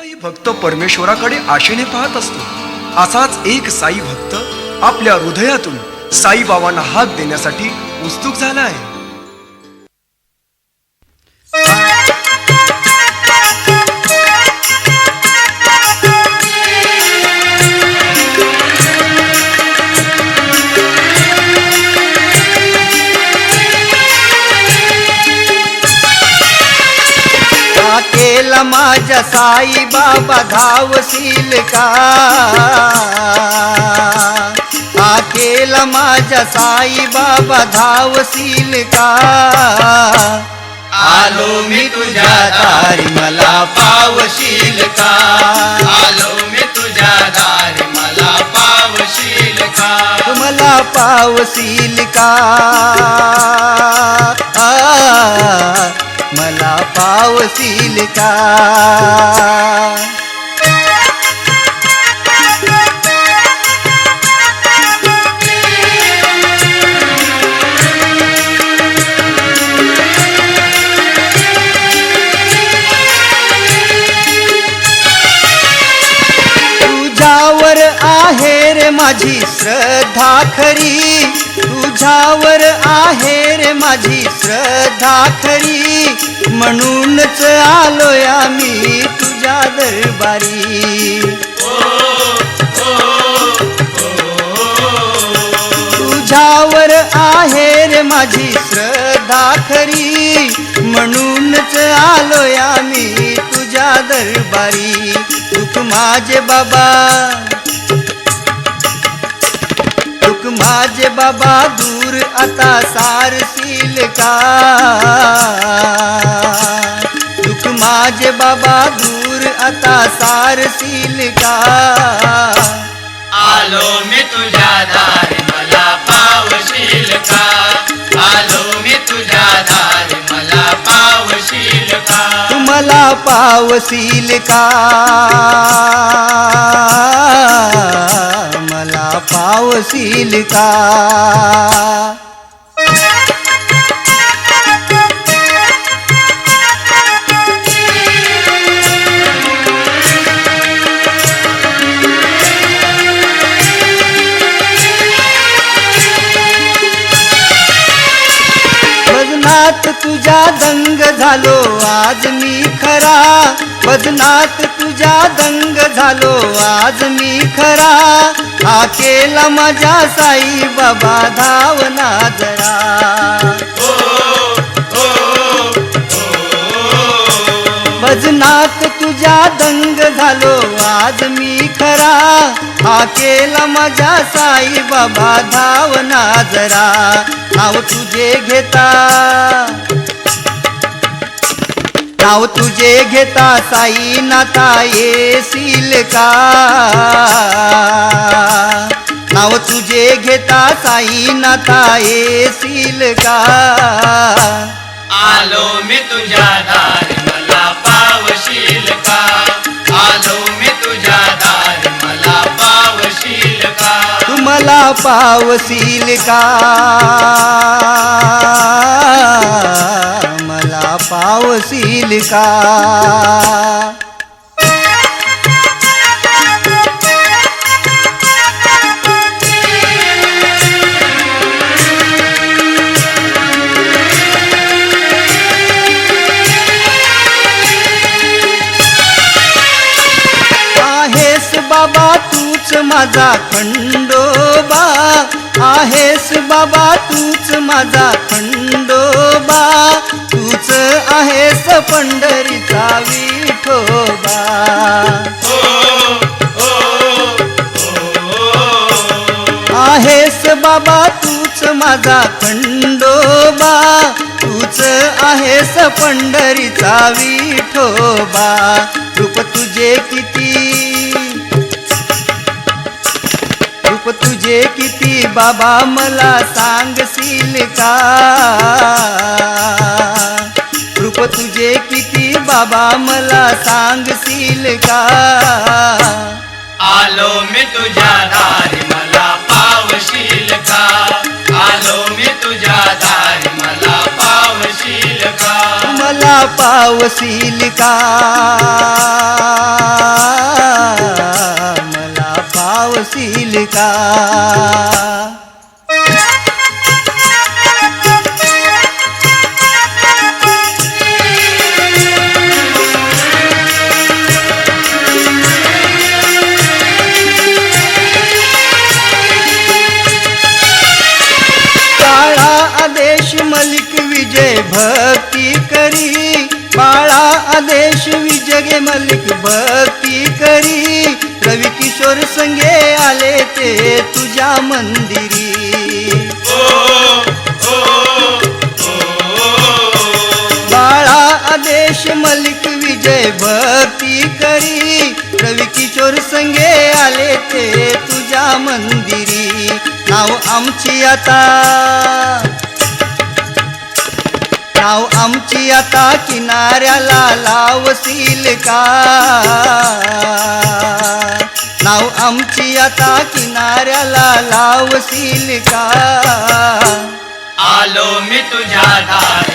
साई भक्त परमेश्वराकडे आशेने पाहत असतो। असाच एक साई भक्त आपल्या हृदयातून साईबाबांना हाक देण्यासाठी उत्सुक झाला आहे। केला माझ्या साई बाबा धावशील का? केला माझ्या साई बाबा धावशील का? आलो मी तुझ्या दारी मला पावशील का? आलो मी तुझ्या दारी मला पावशील का? मला पावशील का? मला पावशील का? तुझ्यावर आहे रे माझी श्रद्धा खरी, तुझ्यावर आहे रे माझी श्रद्धा खरी, म्हणूनच आलोय आम्ही तुझ्या दरबारी। तुझ्यावर आहे रे माझी श्रद्धा खरी, म्हणूनच आलोय आम्ही तुझ्या दरबारी। दुःख माझे बाबा, दुःख माझे बाबा दूर आता सारशील का? दुःख माझे बाबा दूर आता सारशील का? आलो मी तुझ्या दारी मला पावशील का? आलो मी तुझ्या दारी मला पावशील का? मला पावशील का? मला पावशील का? भजनात तुझ्या दंग झालो आज मी खरा, भजनात तुझ्या दंग झालो आज मी खरा, हा केला माझ्या साई बाबा धावना जरा। भजनात तुझ्या दंग झालो आज मी खरा, हा केला माझ्या साई बाबा धावना जरा। नाव तुझे घेता, नाव तुझे घेता साई नाता येशील का? नाव तुझे घेता साई नाता येशील का? आलो मी तुझ्या दारी मला पावशील का? आलो मी तुझ्या दारी मला पावशील का? मला पावशील का? मला पावशील का? आहेस बाबा तूच माझा खंडोबा, आहेस बाबा तूच माझा खंडोबा, तूच आहेस पंढरीचा विठोबा। आहेस बाबा तूच माझा खंडोबा, तूच आहेस पंढरीचा विठोबा। रूप तुझे किती, रूप तुझे किती बाबा मला सांगशील का? रूप तुझे किती बाबा मला सांगशील का? आलो मी तुझ्या दारी मला पावशील का? आलो मी तुझ्या दारी मला पावशील का? मला पावशील का? मला पावशील का? काळा आदेश मलिक विजय भक्ती करी, बाळा आदेश विजय मलिक भक्ती करी, रवी किशोर संगे आले ते तुझ्या मंदिरी. बाळा आदेश मलिक विजय भक्ती करी, रवी किशोर संगे आले ते तुझ्या मंदिरी. नाव आमची आता, नाव आमची आता किनाऱ्याला लावशील का? नाव आमची आता किनाऱ्याला लावशील का? आलो मी तुझ्या दारी